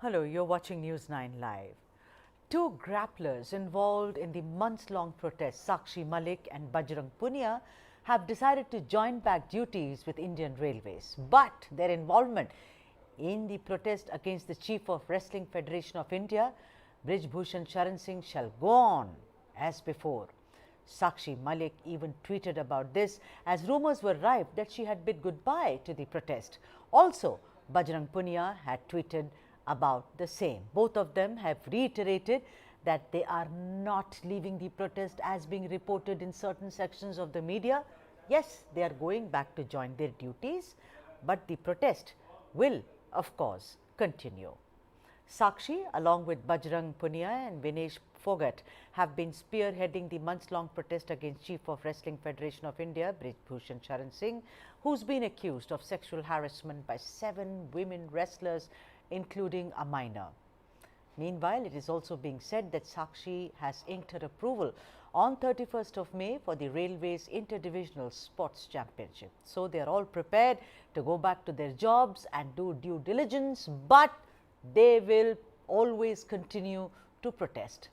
Hello, you're watching News9 Live. Two grapplers involved in the months-long protest, Sakshee Malikkh and Bajrang Punia, have decided to join back duties with Indian Railways. But their involvement in the protest against the Chief of Wrestling Federation of India, Brij Bhushan Sharan Singh, shall go on as before. Sakshee Malikkh even tweeted about this as rumours were rife that she had bid goodbye to the protest. Also, Bajrang Punia had tweeted about the same. Both of them have reiterated that they are not leaving the protest as being reported in certain sections of the media. Yes, they are going back to join their duties, but the protest will, of course, continue. Sakshee, along with Bajrang Punia and Vinesh Phogat, have been spearheading the months-long protest against Chief of Wrestling Federation of India, Brij Bhushan Sharan Singh, who's been accused of sexual harassment by 7 women wrestlers, including a minor. Meanwhile, it is also being said that Sakshee has inked her approval on 31st of May for the Railways Interdivisional Sports Championship. So, they are all prepared to go back to their jobs and do due diligence, but they will always continue to protest.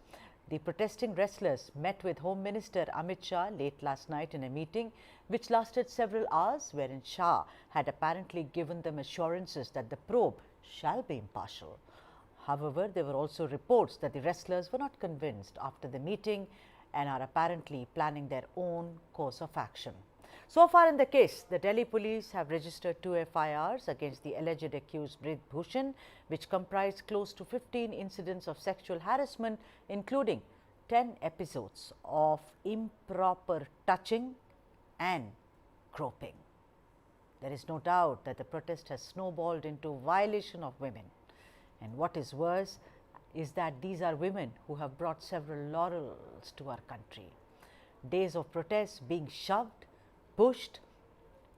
The protesting wrestlers met with Home Minister Amit Shah late last night in a meeting which lasted several hours, wherein Shah had apparently given them assurances that the probe shall be impartial. However, there were also reports that the wrestlers were not convinced after the meeting and are apparently planning their own course of action. So far in the case, the Delhi police have registered 2 FIRs against the alleged accused Brij Bhushan, which comprised close to 15 incidents of sexual harassment, including 10 episodes of improper touching and groping. There is no doubt that the protest has snowballed into violation of women. And what is worse is that these are women who have brought several laurels to our country. Days of protest being shoved, pushed,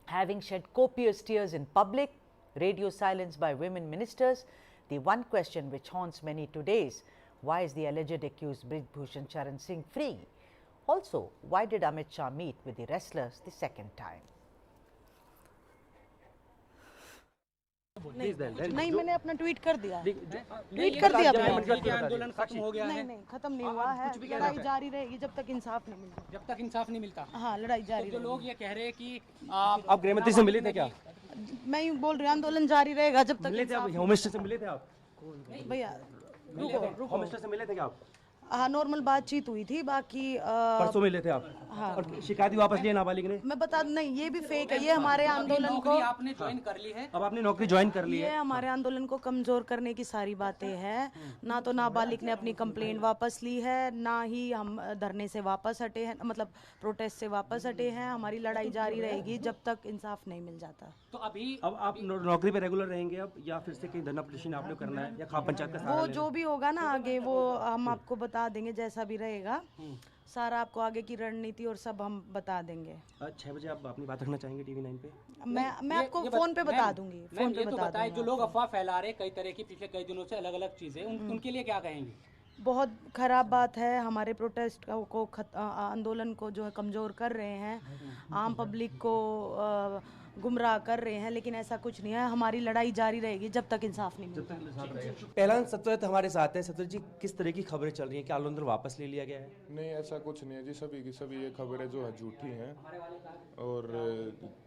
having shed copious tears in public, radio silence by women ministers. The one question which haunts many today is, why is the alleged accused Brij Bhushan Sharan Singh free? Also, why did Amit Shah meet with the wrestlers the second time? नहीं मैंने अपना tweet कर दिया आंदोलन खत्म हो गया है। नहीं खत्म नहीं हुआ है, लड़ाई जारी रहेगी जब तक इंसाफ नहीं मिलता। जब तक इंसाफ नहीं मिलता हाँ, लड़ाई जारी जो रहेगी। लोग ये कह रहे हैं कि आप गृहमंत्री से मिले थे क्या? मैं यूँ बोल रही हूँ, आंदोलन जारी रहेगा जब तक मिले थे आप? इंसाफ। होम मिनिस्टर से मिले थे आप? भैया रुको होम मिनिस्टर से मिले थे क्या आप? हाँ, नॉर्मल बातचीत हुई थी, बाकी परसों मिले थे आप? हाँ। और शिकायत भी वापस लिए नाबालिग ने? मैं बता नहीं, ये भी फेक है। ये हमारे आंदोलन को आपने ज्वाइन कर ली है। अब आपने नौकरी ज्वाइन कर ली ये है। हमारे आंदोलन को कमजोर करने की सारी बातें हैं। ना तो नाबालिग ने अपनी कंप्लेंट वापस ली है, ना ही हम धरने से वापस हटे हैं, मतलब प्रोटेस्ट से वापस हटे हैं। हमारी लड़ाई जारी रहेगी जब तक इंसाफ नहीं मिल जाता। तो अभी अब आप नौकरी पे रेगुलर रहेंगे अब, या फिर से कहीं धरना पिटीशन आपने करना है, या खाप पंचायत का सहारा वो लेना जो भी होगा ना आगे, वो हम आपको बता देंगे। जैसा भी रहेगा सारा आपको आगे की रणनीति और सब हम बता देंगे। है? 6 बजे आप अपनी बात रखना चाहेंगे TV9 पे? मैं आपको फोन पे बता दूंगी। फोन पे तो बता बताए, दूंगी। जो लोग अफवाह फैला रहे कई तरह की पिछले कई दिनों से अलग अलग चीजें, उनके लिए क्या कहेंगे? बहुत खराब बात है। हमारे प्रोटेस्ट को आंदोलन को जो है कमज़ोर कर रहे हैं, आम पब्लिक को गुमराह कर रहे हैं, लेकिन ऐसा कुछ नहीं है। हमारी लड़ाई जारी रहेगी जब तक इंसाफ नहीं मिलता। पहला सत्यव्रत हमारे साथ हैं। सत्यव्रत जी, किस तरह की खबरें चल रही हैं? क्या आंदोलन वापस ले लिया गया है? नहीं, ऐसा कुछ नहीं है जी। सभी की सभी ये खबरें जो है झूठी हैं, और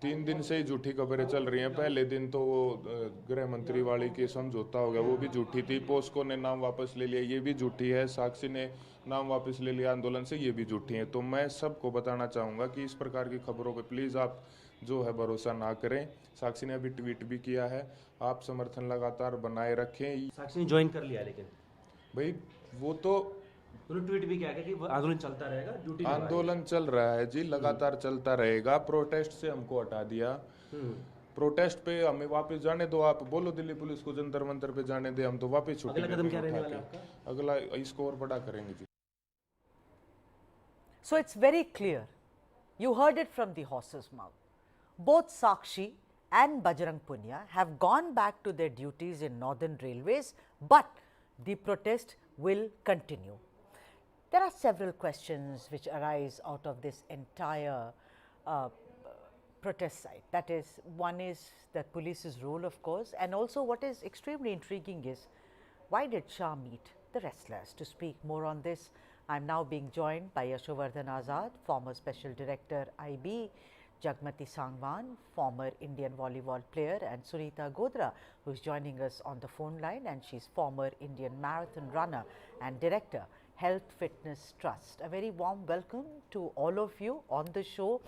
3 दिन से ही झूठी खबरें चल रही हैं। पहले दिन तो वो गृह मंत्री वाली की समझौता हो गया, वो भी झूठी थी। पोस्को ने नाम वापस ले लिया, ये भी झूठी है। साक्षी ने नाम वापस ले लिया आंदोलन से, ये भी झूठी है। तो मैं सबको बताना चाहूँगा कि इस प्रकार की खबरों पर प्लीज़ आप जो है भरोसा ना करें। साक्षी ने अभी ट्वीट भी किया है, आप समर्थन लगातार बनाए रखें। साक्षी ने ज्वाइन कर लिया, लेकिन भाई वो तो उन्होंने ट्वीट भी किया कि आंदोलन चलता रहेगा, ड्यूटी आंदोलन चल रहा है जी, लगातार चलता रहेगा। प्रोटेस्ट से हमको हटा दिया, प्रोटेस्ट पे हमें वापस जाने दो। आप बोलो दिल्ली पुलिस को जंतर मंतर पे जाने दे, हम तो वापस छुट्टी अगला कदम क्या रहने उठा वाला के है अगला इसको और बड़ा करेंगे जी। So it's very clear. You heard it from the horse's mouth. Both Sakshee and Bajrang Punia have gone back to their duties in Northern Railways, but the protest will continue. There are several questions which arise out of this entire protest site. That is, one is the police's role, of course, and also what is extremely intriguing is Why did Shah meet the wrestlers? To speak more on this, I am now being joined by Yashovardhan Azad, former Special Director IB, Jagmati Sangwan, former Indian volleyball player, and Sunita Godra, who is joining us on the phone line, and she's former Indian marathon runner and director, Health Fitness Trust. A very warm welcome to all of you on the show.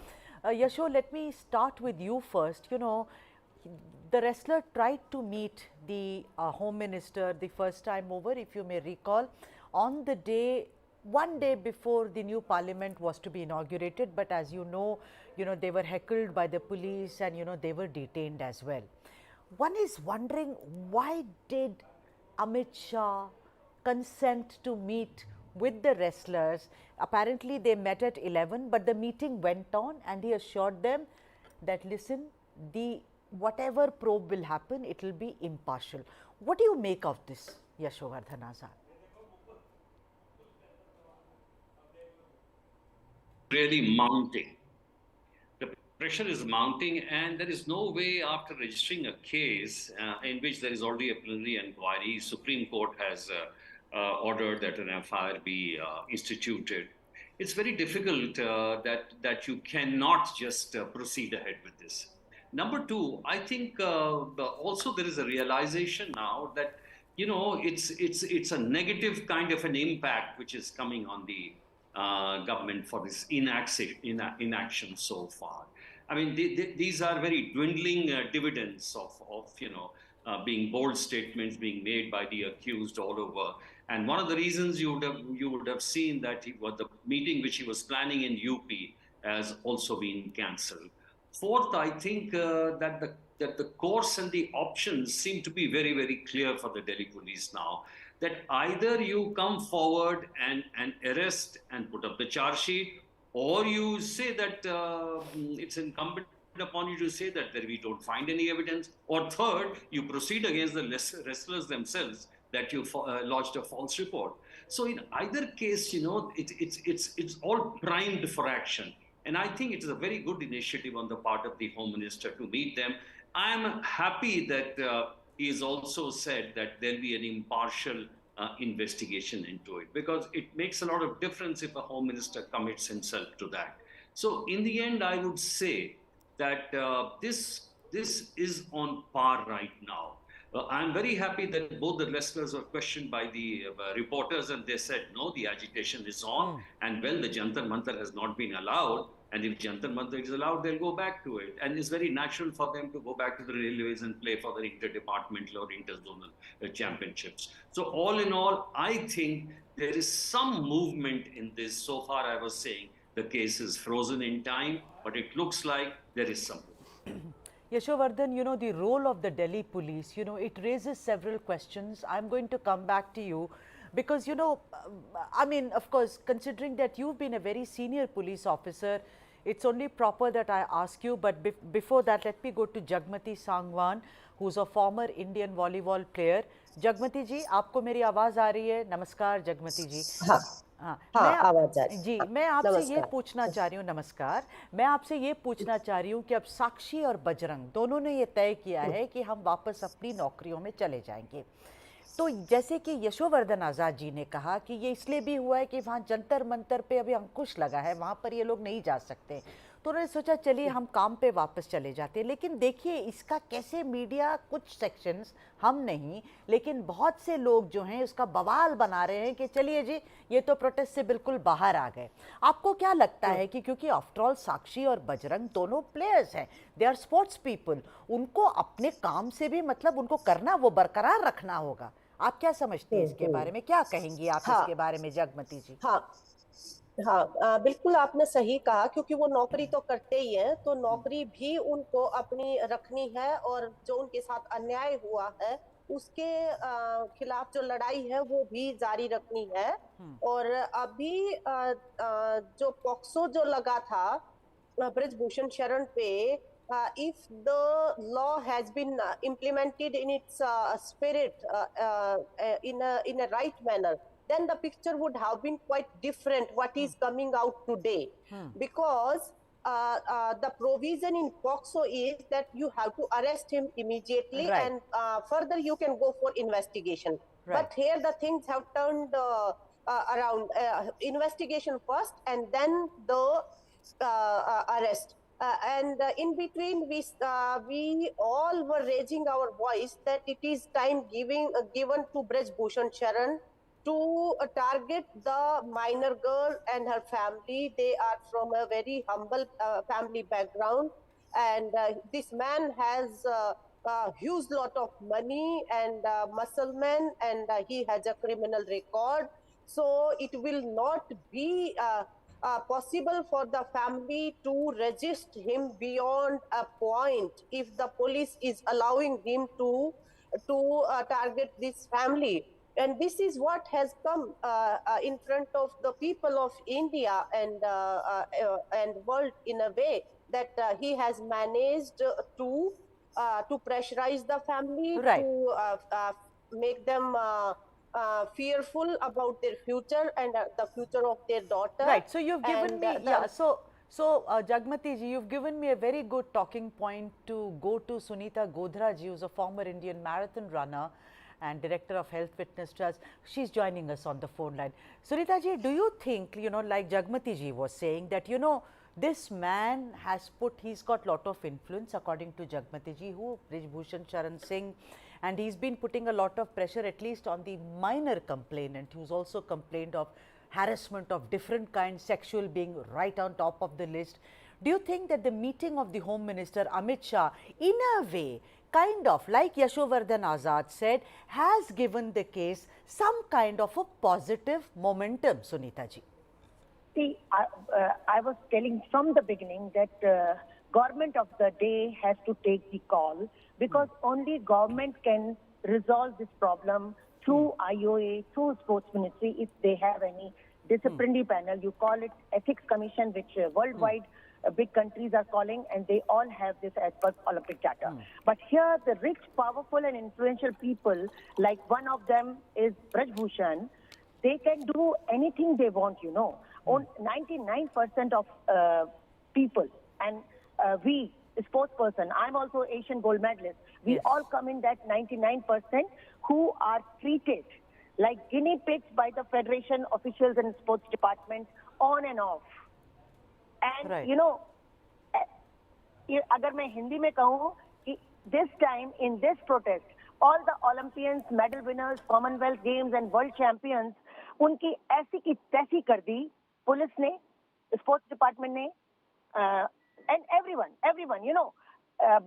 Yasho, let me start with you first. You know, the wrestler tried to meet the Home Minister the first time over, if you may recall, on the day, one day before the new parliament was to be inaugurated. But as you know, they were heckled by the police and, they were detained as well. One is wondering, why did Amit Shah consent to meet with the wrestlers? Apparently, they met at 11, but the meeting went on and he assured them that, listen, whatever probe will happen, it will be impartial. What do you make of this, Yashovardhan Azad? Really mounting. The pressure is mounting, and there is no way after registering a case in which there is already a preliminary inquiry, Supreme Court has ordered that an FIR be instituted. It's very difficult that you cannot just proceed ahead with this. Number two, I think also there is a realization now that it's a negative kind of an impact which is coming on the government for this inaction so far. I mean, these are very dwindling dividends of being bold statements being made by the accused all over. And one of the reasons you would have seen that the meeting which he was planning in UP has also been cancelled. Fourth, I think that the course and the options seem to be very, very clear for the Delhi police now. That either you come forward and arrest and put up the charge sheet, or you say that it's incumbent upon you to say that we don't find any evidence, or third, you proceed against the wrestlers themselves that you lodged a false report. So in either case, it's all primed for action. And I think it is a very good initiative on the part of the Home Minister to meet them. I'm happy that he has also said that there'll be an impartial investigation into it, because it makes a lot of difference if a Home Minister commits himself to that. So in the end, I would say that this is on par right now. I'm very happy that both the wrestlers were questioned by the reporters, and they said, no, the agitation is on, and well, the Jantar Mantar has not been allowed, and if Jantar Mantar is allowed, they'll go back to it. And it's very natural for them to go back to the railways and play for the interdepartmental or interzonal championships. So all in all, I think there is some movement in this. So far, I was saying the case is frozen in time, but it looks like there is some movement. Yashovardhan, the role of the Delhi police, it raises several questions. I'm going to come back to you because, I mean, of course, considering that you've been a very senior police officer, it's only proper that I ask you. But before that, let me go to Jagmati Sangwan, who's a former Indian volleyball player. Jagmati ji, आपको मेरी आवाज़ आ रही है? नमस्कार जगमती जी. हाँ, आवाज आ रही है. जी, मैं आपसे ये पूछना चाह रही हूँ, नमस्कार, मैं आपसे ये पूछना चाह रही हूँ कि अब साक्षी और बजरंग दोनों ने ये तय किया है कि हम वापस अपनी नौकरियों में चले जाएंगे. तो जैसे कि यशोवर्धन आज़ाद जी ने कहा कि ये इसलिए भी हुआ है कि वहाँ जंतर मंतर पे अभी अंकुश लगा है, वहाँ पर ये लोग नहीं जा सकते, तो उन्होंने सोचा चलिए हम काम पे वापस चले जाते हैं. लेकिन देखिए इसका कैसे मीडिया, कुछ सेक्शंस, हम नहीं लेकिन बहुत से लोग जो हैं उसका बवाल बना रहे हैं कि चलिए जी ये तो प्रोटेस्ट से बिल्कुल बाहर आ गए. आपको क्या लगता है कि क्योंकि आफ्टर ऑल साक्षी और बजरंग दोनों प्लेयर्स हैं, दे आर स्पोर्ट्स पीपल, उनको अपने काम से भी मतलब उनको करना, वो बरकरार रखना होगा. आप क्या समझते हैं इसके बारे में, क्या कहेंगी आप इसके बारे में जगमती जी? हाँ, बिल्कुल आपने सही कहा, क्योंकि वो नौकरी तो करते ही हैं, तो नौकरी भी उनको अपनी रखनी है, और जो उनके साथ अन्याय हुआ है उसके खिलाफ जो लड़ाई है वो भी जारी रखनी है. और अभी जो पॉक्सो जो लगा था ब्रिज भूषण शरण पे, if the law has been implemented in its spirit in a right manner, then the picture would have been quite different what is coming out today. Because the provision in POXO is that you have to arrest him immediately, and further you can go for investigation. Right. But here the things have turned around. Investigation first, and then the arrest. And in between, we all were raising our voice that it is time given to Brij Bhushan Sharan to target the minor girl and her family. They are from a very humble family background, and this man has a huge lot of money and muscle man, and he has a criminal record. So it will not be possible for the family to resist him beyond a point if the police is allowing him to target this family. And this is what has come in front of the people of India and world in a way that he has managed to pressurize the family, Right. to make them fearful about their future and the future of their daughter. Right. So you've given And, me, yeah. So Jagmati ji, you've given me a very good talking point to go to Sunita Godhra ji, who's a former Indian marathon runner and director of Health Fitness Trust. She's joining us on the phone line. Sunita ji, do you think, like Jagmati ji was saying, that, this man has he's got lot of influence, according to Jagmati ji, who Brij Bhushan Sharan Singh, and he's been putting a lot of pressure, at least on the minor complainant, who's also complained of harassment of different kinds, sexual being right on top of the list. Do you think that the meeting of the Home Minister Amit Shah, in a way, kind of like Yashovardhan Azad said, has given the case some kind of a positive momentum, Sunita ji? See, I was telling from the beginning that government of the day has to take the call, because only government can resolve this problem through IOA, through Sports Ministry, if they have any disciplinary panel. You call it Ethics Commission, which worldwide big countries are calling, and they all have this as per Olympic data. But here, the rich, powerful and influential people, like one of them is Brij Bhushan, they can do anything they want, 99% of people, and we, sports person, I'm also Asian gold medalist, we all come in that 99% who are treated like guinea pigs by the federation officials and sports departments on and off. And, agar main Hindi mein kahun, this time in this protest, all the Olympians, medal winners, Commonwealth Games and world champions, unki aisi ki taisi kar di, police ne, sports department ne, and everyone,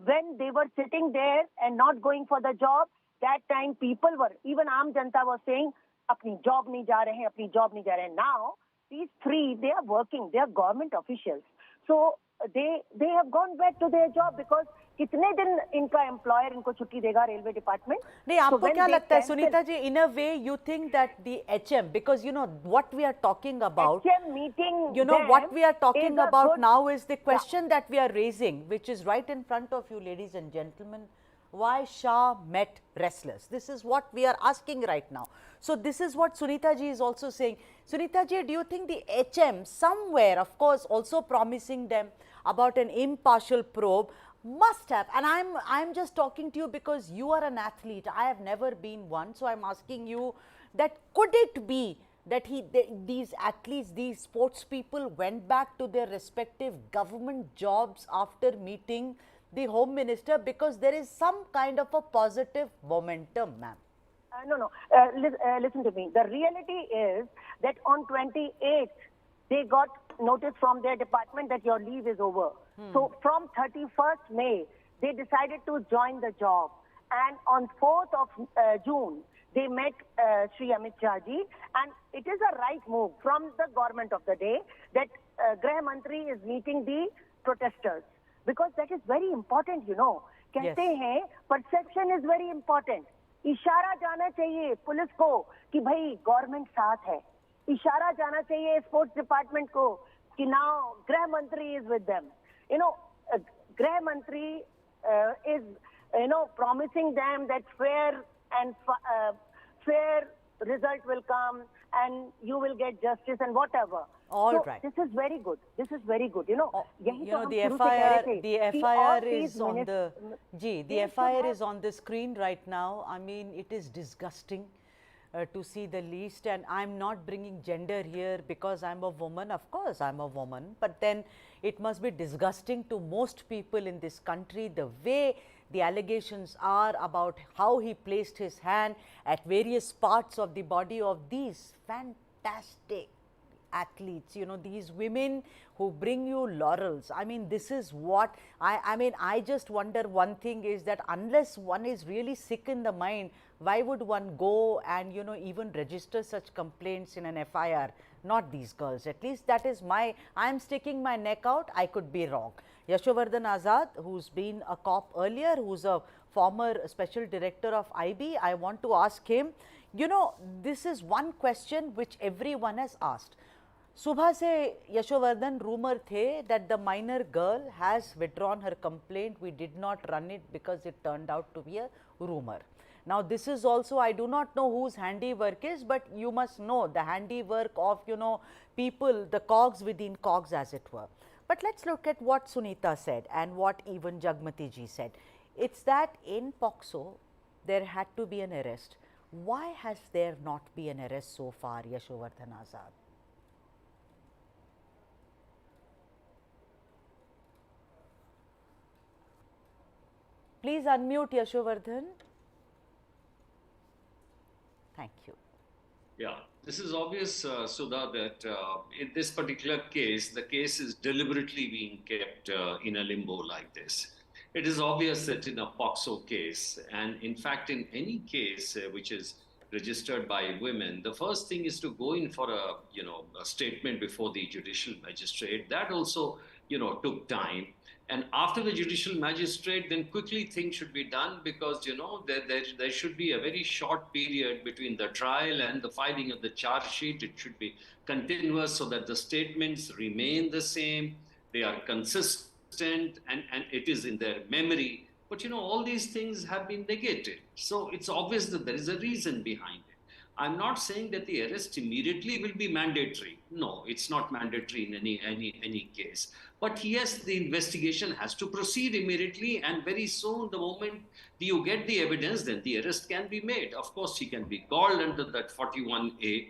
when they were sitting there and not going for the job, that time people were, even Aam Janta was saying, apni job nahi ja rahe hain, apni job nahi ja rahe hain. Now, these three, they are working, they are government officials. So, they have gone back to their job, because कितने दिन इनका employer इनको छुट्टी देगा railway department? नहीं, आपको क्या लगता है Sunita ji, in a way you think that the HM, because what we are talking about, HM meeting, what we are talking about now is the question that we are raising, which is right in front of you, ladies and gentlemen. Why Shah met wrestlers? This is what we are asking right now. So this is what Sunita ji is also saying. Sunita ji, do you think the HM somewhere, of course, also promising them about an impartial probe, must have, and I'm just talking to you because you are an athlete, I have never been one, so I'm asking you that could it be that these athletes, these sports people went back to their respective government jobs after meeting the Home Minister, because there is some kind of a positive momentum, ma'am? No. Listen to me. The reality is that on 28th, they got notice from their department that your leave is over. So from 31st May, they decided to join the job. And on 4th of June, they met Shri Amit Shah ji, and it is a right move from the government of the day that Grah Mantri is meeting the protesters, because that is very important, कहते हैं perception is very important. इशारा जाना चाहिए police को कि भाई government साथ है. इशारा जाना चाहिए स्पोर्ट्स डिपार्टमेंट को कि now Grah Mantri is with them. Grah Mantri is, promising them that fair result will come and you will get justice and whatever. All right. This is very good. The FIR is on the screen right now. I mean, it is disgusting. to see the least. And I'm not bringing gender here because I'm a woman. Of course, I'm a woman. But then it must be disgusting to most people in this country the way the allegations are about how he placed his hand at various parts of the body of these fantastic athletes, you know, these women who bring you laurels. I mean, this is what I mean, I just wonder one thing is that unless one is really sick in the mind, why would one go and, you know, even register such complaints in an FIR? Not these girls. At least that is my, I am sticking my neck out. I could be wrong. Yashovardhan Azad, who's been a cop earlier, who's a former special director of IB, I want to ask him, you know, this is one question which everyone has asked. सुबह से Yashovardhan rumour थे that the minor girl has withdrawn her complaint. We did not run it because it turned out to be a rumor. Now this is also, I do not know whose handiwork is, but you must know the handiwork of, you know, people, the cogs within cogs, as it were. But let's look at what Sunita said and what even Jagmati ji said. It's that in POCSO there had to be an arrest. Why has there not been an arrest so far, Yashovardhan Azad? Please unmute Yashovardhan. Thank you. Yeah, this is obvious, Sudha, that in this particular case, the case is deliberately being kept in a limbo like this. It is obvious that in a POCSO case, and in fact, in any case which is registered by women, the first thing is to go in for a statement before the judicial magistrate. That also, took time. And after the judicial magistrate, then quickly things should be done because, there should be a very short period between the trial and the filing of the charge sheet. It should be continuous so that the statements remain the same, they are consistent, and it is in their memory. But, all these things have been negated. So it's obvious that there is a reason behind it. I'm not saying that the arrest immediately will be mandatory. No, it's not mandatory in any case. But yes, the investigation has to proceed immediately, and very soon, the moment you get the evidence, then the arrest can be made. Of course, he can be called under that 41A,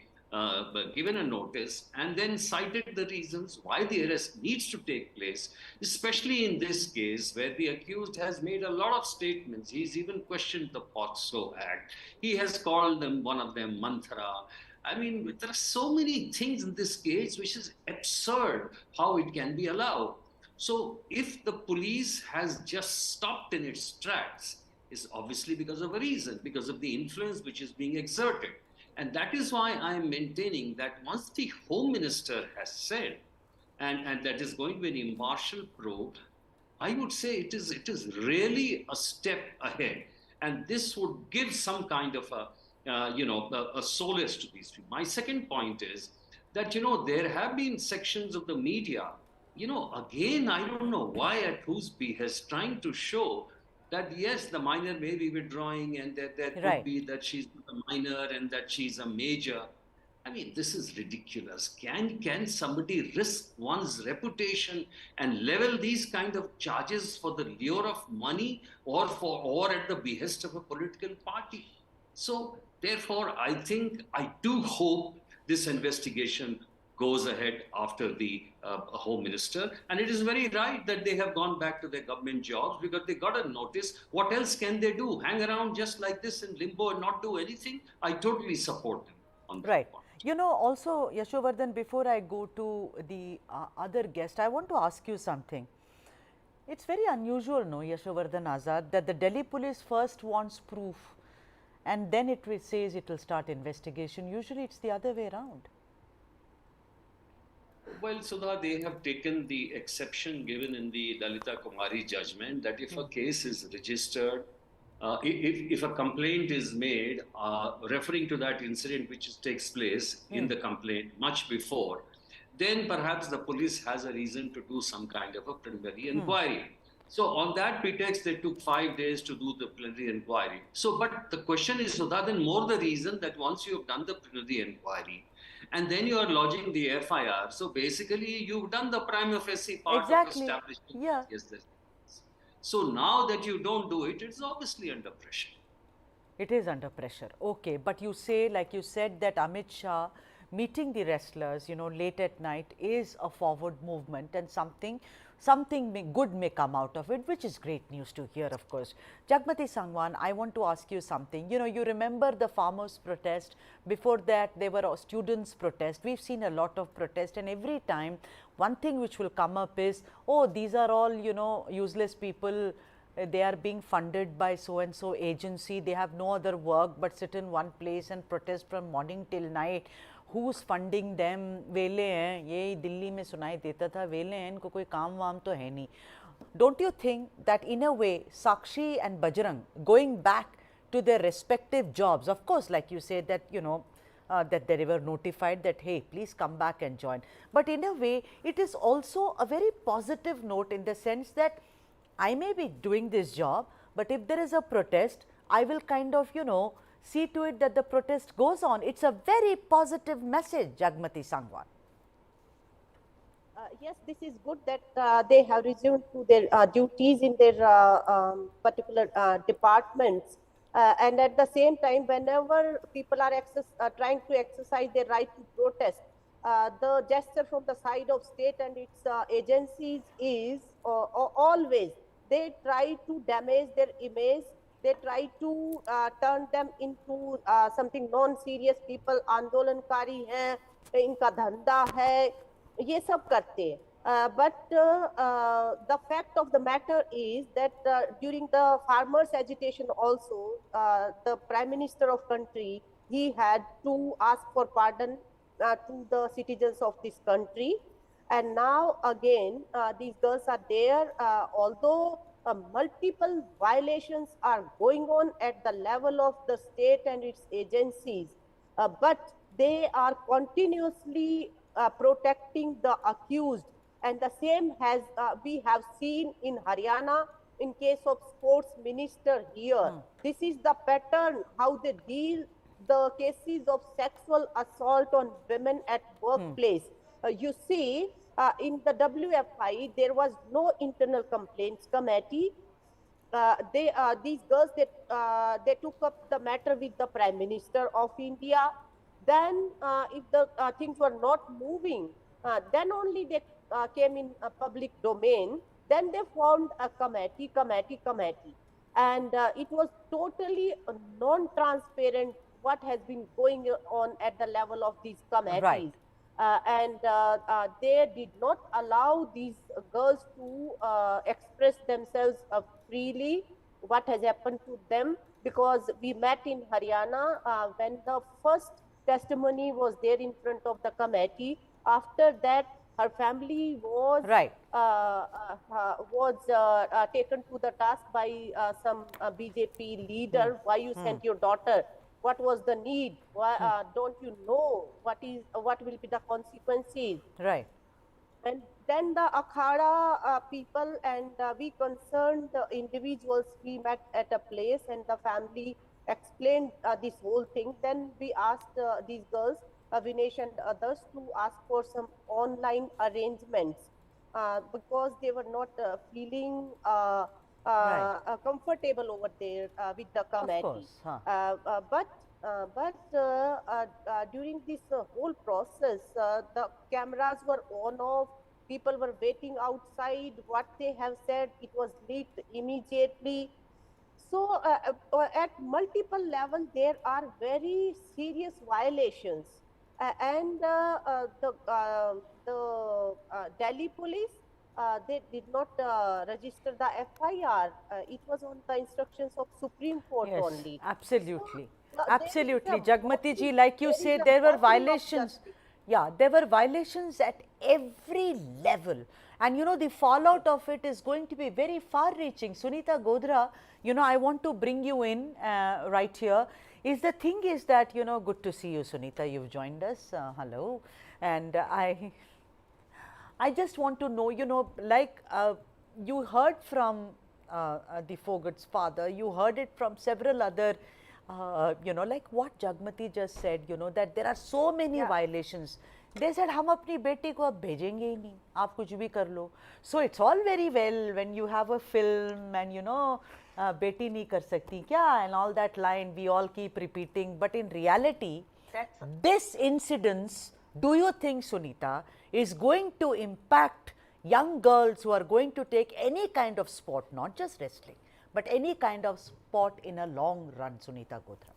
given a notice, and then cited the reasons why the arrest needs to take place, especially in this case where the accused has made a lot of statements. He's even questioned the POCSO Act. He has called one of them mantra. I mean, there are so many things in this case which is absurd how it can be allowed. So if the police has just stopped in its tracks, it's obviously because of a reason, because of the influence which is being exerted. And that is why I am maintaining that once the Home Minister has said, and that is going to be an impartial probe, I would say it is really a step ahead. And this would give some kind of a solace to these people. My second point is that, there have been sections of the media, again, I don't know why at whose behest, trying to show that yes, the minor may be withdrawing and that could be that she's a minor and that she's a major. I mean, this is ridiculous. Can somebody risk one's reputation and level these kind of charges for the lure of money or at the behest of a political party? So therefore, I do hope this investigation goes ahead after the Home Minister. And it is very right that they have gone back to their government jobs because they got a notice. What else can they do? Hang around just like this in limbo and not do anything? I totally support them on that point. Also, Yashovardhan, before I go to the other guest, I want to ask you something. It's very unusual, no, Yashovardhan Azad, that the Delhi police first wants proof and then it says it will start investigation. Usually it's the other way around. Well, Sudha, they have taken the exception given in the Lalita Kumari judgment that if a case is registered, if a complaint is made referring to that incident which takes place in the complaint much before, then perhaps the police has a reason to do some kind of a preliminary inquiry. So on that pretext, they took 5 days to do the preliminary inquiry. So, but the question is, Sudha, then more the reason that once you have done the preliminary inquiry, and then you are lodging the FIR. So basically, you've done the prima facie part of establishing. Yes. So now that you don't do it, it's obviously under pressure. It is under pressure. Okay, but you say, like you said, that Amit Shah meeting the wrestlers, late at night is a forward movement, and something good may come out of it, which is great news to hear, of course. Jagmati Sangwan, I want to ask you something. You remember the farmers' protest. Before that, there were students' protest. We've seen a lot of protest, and every time one thing which will come up is, oh, these are all, useless people. They are being funded by so and so agency, they have no other work but sit in one place and protest from morning till night. Who's funding them? वेले हैं, ये दिल्ली में सुनाई देता था, वेले हैं, इनको कोई काम वाम तो है नहीं. Don't you think that in a way Sakshee and Bajrang going back to their respective jobs, of course, like you said that that they were notified that, hey, please come back and join, but in a way it is also a very positive note in the sense that I may be doing this job, but if there is a protest, I will kind of, see to it that the protest goes on. It's a very positive message, Jagmati Sangwan. Yes, this is good that they have resumed to their duties in their particular departments. And at the same time, whenever people are trying to exercise their right to protest, the gesture from the side of state and its agencies is always they try to damage their image. They try to turn them into something non-serious people. आंदोलनकारी हैं, इनका धंधा है, ये सब करते हैं. But the fact of the matter is that during the farmers' agitation also, the Prime Minister of country, he had to ask for pardon to the citizens of this country. And now again, these girls are there, although multiple violations are going on at the level of the state and its agencies, but they are continuously protecting the accused. And the same has we have seen in Haryana in case of sports minister here. This is the pattern how they deal the cases of sexual assault on women at workplace. You see, in the WFI, there was no internal complaints committee. These girls, they took up the matter with the Prime Minister of India. Then, if the things were not moving, then only they came in a public domain. Then they formed a committee. And it was totally non-transparent what has been going on at the level of these committees. Right. And they did not allow these girls to express themselves freely what has happened to them, because we met in Haryana when the first testimony was there in front of the committee. After that, her family was taken to the task by some BJP leader. Why you sent your daughter? What was the need? Why don't you know what will be the consequences? Right. And then the Akhada people and we concerned individuals, we met at a place and the family explained this whole thing. Then we asked these girls, Vinesh and others, to ask for some online arrangements because they were not feeling comfortable over there with the committee. But during this whole process, the cameras were on off. People were waiting outside. What they have said, it was leaked immediately. So at multiple levels, there are very serious violations. And the Delhi police, they did not register the FIR. It was on the instructions of Supreme Court only. Absolutely. Absolutely. Jagmati ji, like you said, there were violations. Yeah, there were violations at every level. And the fallout of it is going to be very far reaching. Sunita Godra, I want to bring you in right here. The thing is that, good to see you, Sunita. You've joined us. Hello. And I just want to know, like you heard from the Fogut's father, you heard it from several other, like what Jagmati just said, that there are so many violations. They said, हम अपनी बेटी को अब भेजेंगे ही नहीं, आप कुछ भी कर लो. So it's all very well when you have a film and बेटी नहीं कर सकती क्या, and all that line we all keep repeating, but in reality this incidence, do you think, Sunita, is going to impact young girls who are going to take any kind of sport, not just wrestling, but any kind of sport in a long run, Sunita Godra?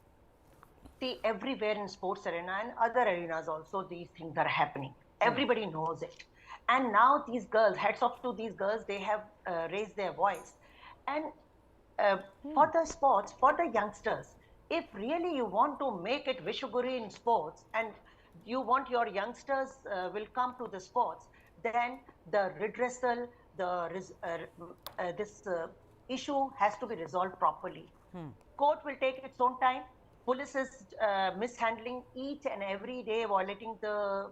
See, everywhere in sports arena and other arenas also, these things are happening. Everybody knows it. And now these girls, hats off to these girls, they have raised their voice. And for the sports, for the youngsters, if really you want to make it Vishwaguru in sports and you want your youngsters will come to the sports, then the redressal, this issue has to be resolved properly. Court will take its own time. Police is mishandling each and every day, violating the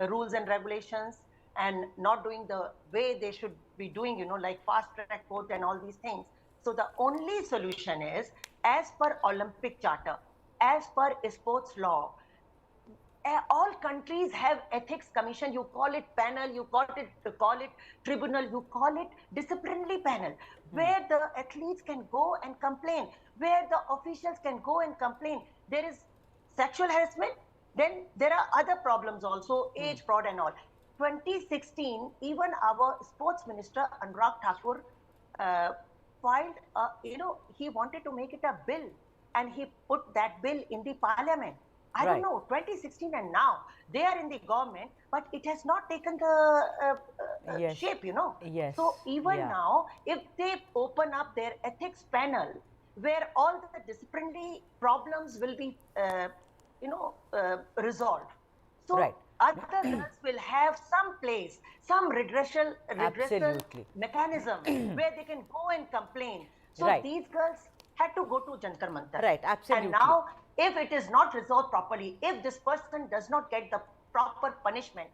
rules and regulations and not doing the way they should be doing, like fast track court and all these things. So the only solution is, as per Olympic Charter, as per sports law, all countries have ethics commission. You call it panel, you call it tribunal, you call it disciplinary panel, where the athletes can go and complain, where the officials can go and complain. There is sexual harassment, then there are other problems also, age fraud and all. 2016, even our sports minister Anurag Thakur filed, he wanted to make it a bill, and he put that bill in the parliament. I don't know, 2016 and now, they are in the government, but it has not taken the shape, Yes. So even now, if they open up their ethics panel, where all the disciplinary problems will be, resolved. So other girls will have some place, some redressal mechanism where they can go and complain. So these girls had to go to Jantar Mantar. Right, absolutely. And now, if it is not resolved properly, if this person does not get the proper punishment,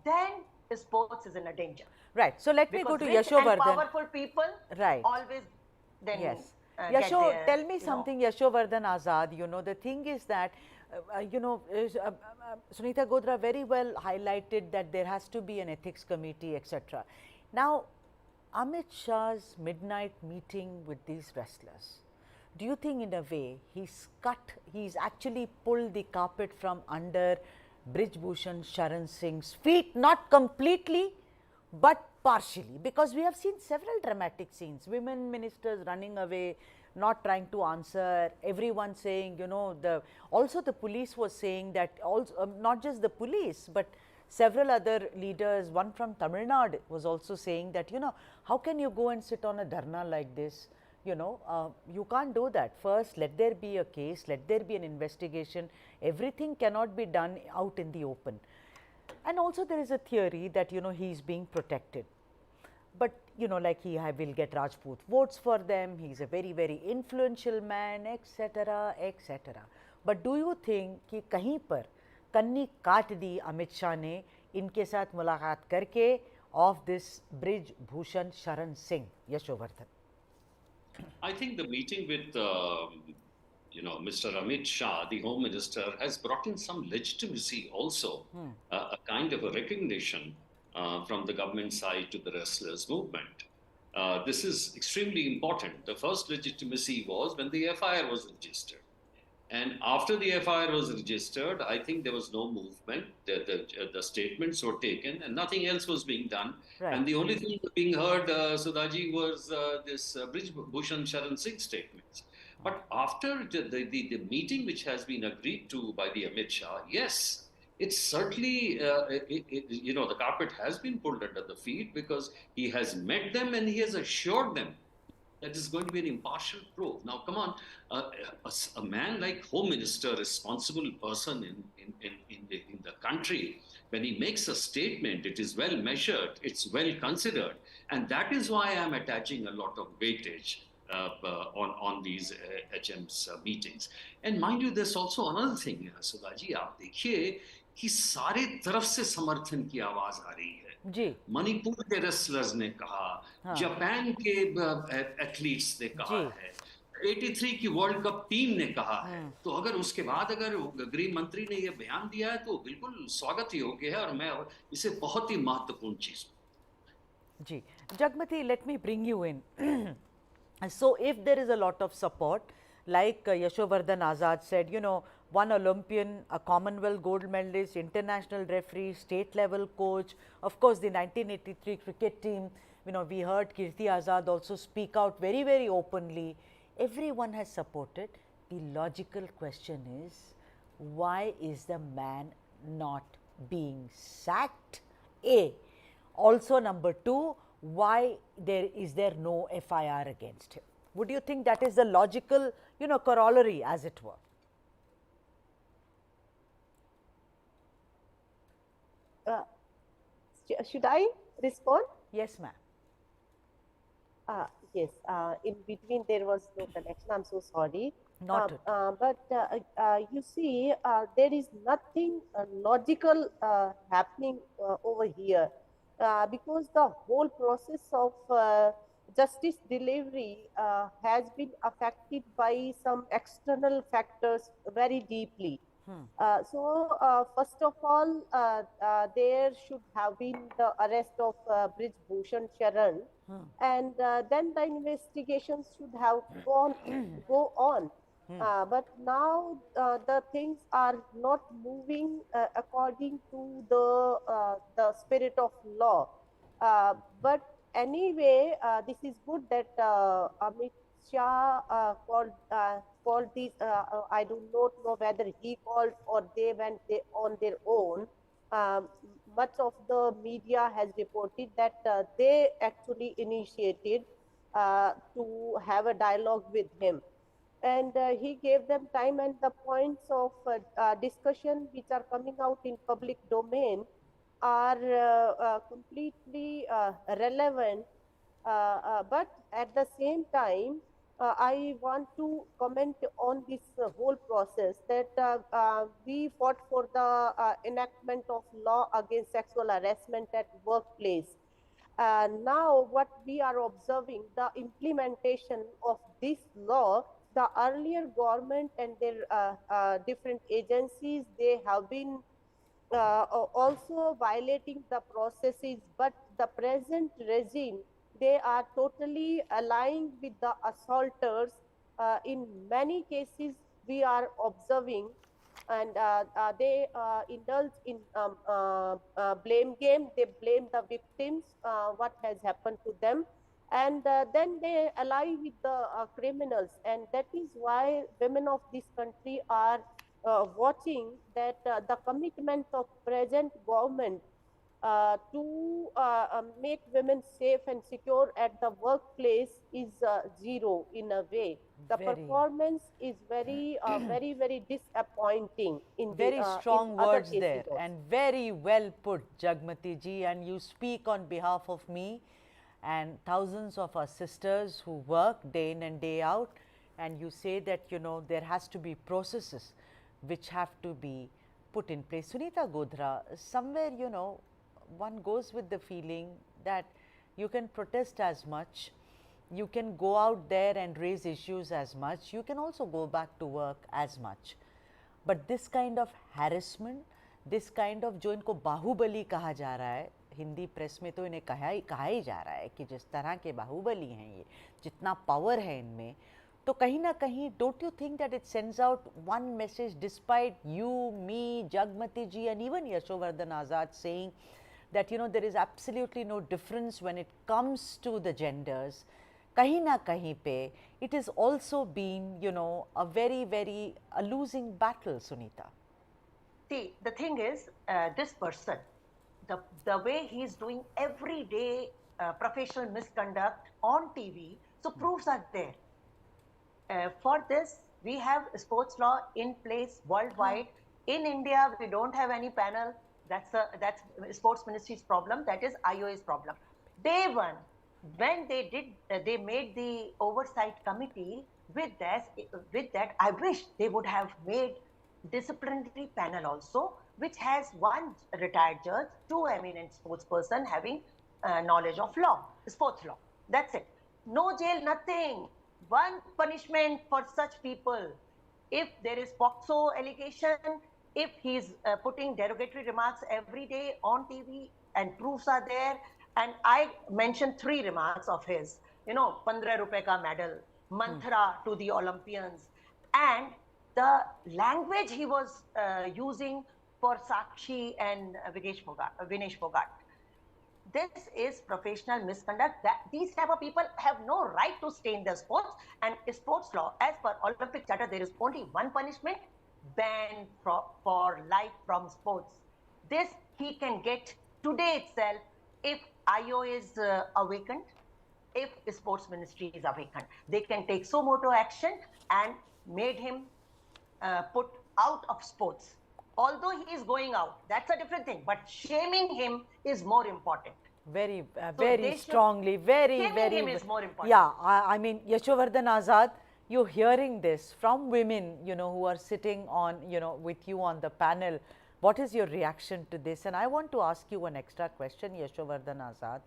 then the sports is in a danger. Right. So let me go to rich Yashovardhan. and powerful people always then Yasho, tell me something, Yashovardhan Azad. The thing is that, Sunita Godra very well highlighted that there has to be an ethics committee, etc. Now, Amit Shah's midnight meeting with these wrestlers, do you think in a way he's actually pulled the carpet from under Brij Bhushan Sharan Singh's feet, not completely, but partially, because we have seen several dramatic scenes, women ministers running away, not trying to answer, everyone saying, also the police was saying that, also not just the police, but several other leaders, one from Tamil Nadu was also saying that, how can you go and sit on a dharna like this? You can't do that. First, let there be a case, let there be an investigation. Everything cannot be done out in the open. And also there is a theory that, he is being protected. But, like he will get Rajput votes for them, he is a very, very influential man, etc., etc. But do you think कि कहीं पर कन्नी काट दी अमित शाह ने इनके साथ मुलाकात करके of this Brij Bhushan Sharan Singh? Yashovardhan. I think the meeting with, Mr. Amit Shah, the Home Minister, has brought in some legitimacy also, a kind of a recognition from the government side to the wrestlers movement. This is extremely important. The first legitimacy was when the FIR was registered. And after the FIR was registered, I think there was no movement. The statements were taken and nothing else was being done. Right. And the only thing being heard, Sudhaji, was this Brij Bhushan Sharan Singh statements. But after the meeting which has been agreed to by the Amit Shah, yes, it's certainly, the carpet has been pulled under the feet, because he has met them and he has assured them that is going to be an impartial probe. Now, come on, a man like Home Minister, responsible person in the country, when he makes a statement, it is well measured, it's well considered, and that is why I'm attaching a lot of weightage on these HM's meetings. And mind you, there's also another thing, Sudhaji, आप देखिए कि सारे तरफ से समर्थन की आवाज आ रही है। जी। मणिपुर के रेसलर्स ने कहा, जापान के एथलीट्स ने कहा है, 83 की वर्ल्ड कप टीम ने कहा है। तो अगर उसके बाद अगर गृह मंत्री ने ये बयान दिया है तो बिल्कुल स्वागत योग्य है, और मैं इसे बहुत ही महत्वपूर्ण चीज। जी, Jagmati, let me bring you in. So if there is a lot of support, like Yashovardhan Azad said, you know, one Olympian, a Commonwealth gold medalist, international referee, state level coach, of course the 1983 cricket team, you know, we heard Kirti Azad also speak out very, very openly. Everyone has supported. The logical question is, why is the man not being sacked? A. Also, number two, why is there no FIR against him? Would you think that is the logical, you know, corollary, as it were? Should I respond? Yes, ma'am. Yes, in between there was no connection. I'm so sorry. Not But you see, there is nothing logical happening over here because the whole process of justice delivery has been affected by some external factors very deeply. First of all, there should have been the arrest of Brij Bhushan Sharan, and then the investigations should have go on. But now the things are not moving according to the spirit of law. But anyway, this is good that Amit Shah called these. I do not know whether he called or they went on their own. Um, Much of the media has reported that they actually initiated to have a dialogue with him, and he gave them time, and the points of discussion which are coming out in public domain are completely relevant. But at the same time, I want to comment on this whole process that we fought for the enactment of law against sexual harassment at workplace. Now what we are observing, the implementation of this law, the earlier government and their different agencies, they have been also violating the processes, but the present regime, they are totally aligning with the assaulters. In many cases, we are observing, and they indulge in blame game. They blame the victims, what has happened to them, and then they ally with the criminals, and that is why women of this country are watching that the commitment of present government to make women safe and secure at the workplace is zero in a way. The very, performance is very, very disappointing in the very in strong other words cases there, also. and very well put, Jagmati ji. And you speak on behalf of me and thousands of our sisters who work day in and day out, and you say that, you know, there has to be processes which have to be put in place. Sunita Godhra, somewhere, you know, one goes with the feeling that you can protest as much, you can go out there and raise issues as much, you can also go back to work as much. But this kind of harassment, this kind of, जो इनको बाहुबली कहा जा रहा है, Hindi press में तो इन्हें कहा ही जा रहा है कि जिस तरह के बाहुबली हैं ये, जितना पावर है इनमें, तो कहीं ना कहीं, don't you think that it sends out one message, despite you, me, Jagmati ji and even Yashovardhan Azad saying that, you know, there is absolutely no difference when it comes to the genders, kahin na kahin pe, it has also been, you know, a very, very losing battle, Sunita. See, the thing is, this person, the way he is doing everyday professional misconduct on TV, so proofs are there. For this, we have sports law in place worldwide. In India, we don't have any panel. That's sports ministry's problem. That is IOA's problem. Day one, when they made the oversight committee with that, I wish they would have made disciplinary panel also, which has one retired judge, two eminent sports person having knowledge of law, sports law. That's it. No jail, nothing. One punishment for such people. If there is POXO allegation, if he's putting derogatory remarks every day on TV and proofs are there, and I mentioned 3 remarks of his. ₹15 ka medal, mantra to the Olympians, and the language he was using for Sakshee and Vinesh Fogart. This is professional misconduct. That these type of people have no right to stay in the sports. And sports law, as per Olympic Charter, there is only one punishment: ban for life from sports. This he can get today itself if IO is awakened, if sports ministry is awakened. They can take suo motu action and made him put out of sports. Although he is going out, that's a different thing. But shaming him is more important. Very, So very they should- strongly, very, Shaming very. him is more important. Yeah, I mean, Yashovardhan Azad, you're hearing this from women, who are sitting on, with you on the panel. What is your reaction to this? And I want to ask you one extra question, Yashovardhan Azad.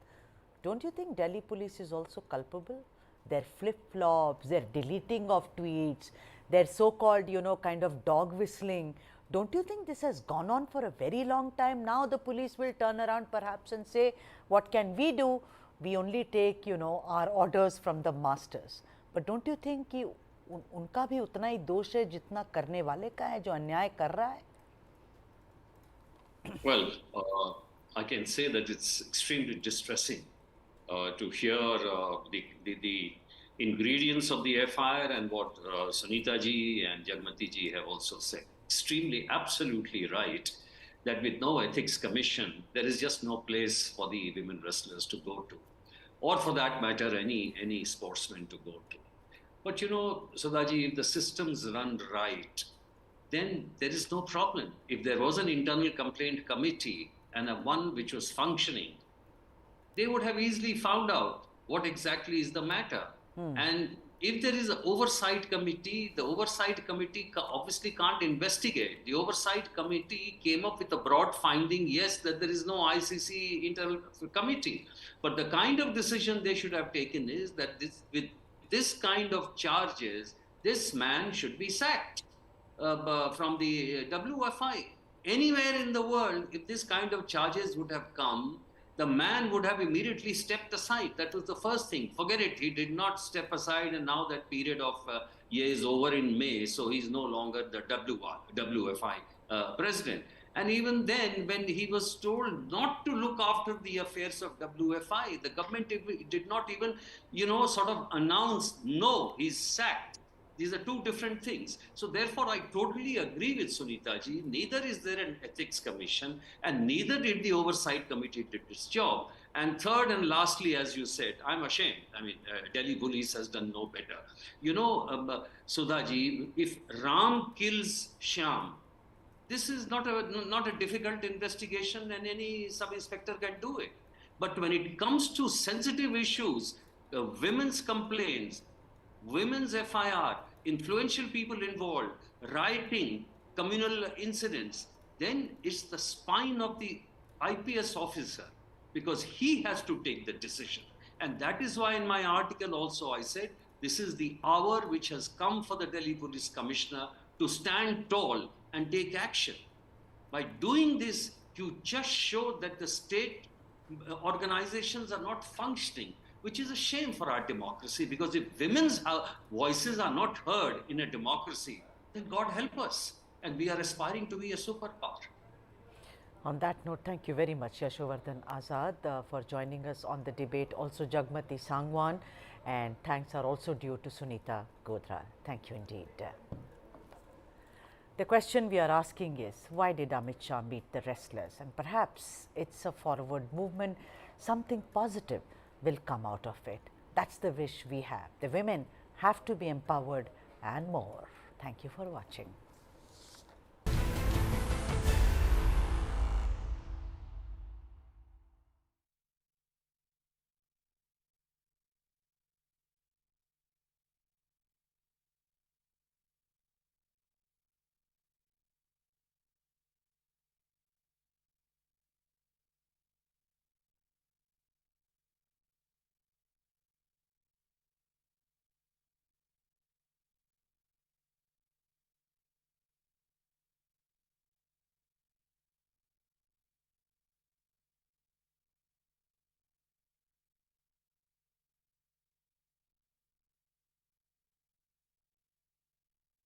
Don't you think Delhi police is also culpable? Their flip-flops, their deleting of tweets, their so-called, kind of dog whistling. Don't you think this has gone on for a very long time? Now the police will turn around perhaps and say, what can we do? We only take, our orders from the masters. But don't you think कि उनका भी उतना ही दोष है जितना करने वाले का है जो अन्याय कर रहा है? Well, I can say that it's extremely distressing to hear the ingredients of the FIR and what Sunita ji and Jagmati ji have also said. Extremely, absolutely right that with no ethics commission, there is just no place for the women wrestlers to go to, or for that matter, any sportsman to go to. But Sudhaji, if the systems run right, then there is no problem. If there was an internal complaint committee and one which was functioning, they would have easily found out what exactly is the matter. And if there is an oversight committee, the oversight committee obviously can't investigate. The oversight committee came up with a broad finding, yes, that there is no ICC internal committee. But the kind of decision they should have taken is that with this kind of charges, this man should be sacked from the WFI. Anywhere in the world, if this kind of charges would have come, the man would have immediately stepped aside. That was the first thing. Forget it. He did not step aside, and now that period of year is over in May, so he's no longer the WFI president. And even then, when he was told not to look after the affairs of WFI, the government did not even, sort of announce, no, he's sacked. These are two different things. So therefore, I totally agree with Sunita ji. Neither is there an ethics commission, and neither did the oversight committee did its job. And third and lastly, as you said, I'm ashamed. I mean, Delhi police has done no better. Sudha ji, if Ram kills Shyam, this is not a difficult investigation, and any sub-inspector can do it. But when it comes to sensitive issues, women's complaints, women's FIR, influential people involved, rioting, communal incidents, then it's the spine of the IPS officer, because he has to take the decision. And that is why in my article also I said, this is the hour which has come for the Delhi Police Commissioner to stand tall and take action. By doing this, you just show that the state organizations are not functioning, which is a shame for our democracy, because if women's voices are not heard in a democracy, then God help us. And we are aspiring to be a superpower. On that note, thank you very much, Yashovardhan Azad, for joining us on the debate. Also, Jagmati Sangwan, and thanks are also due to Sunita Godra. Thank you indeed. The question we are asking is, why did Amit Shah meet the wrestlers? And perhaps it's a forward movement, something positive will come out of it. That's the wish we have. The women have to be empowered and more. Thank you for watching.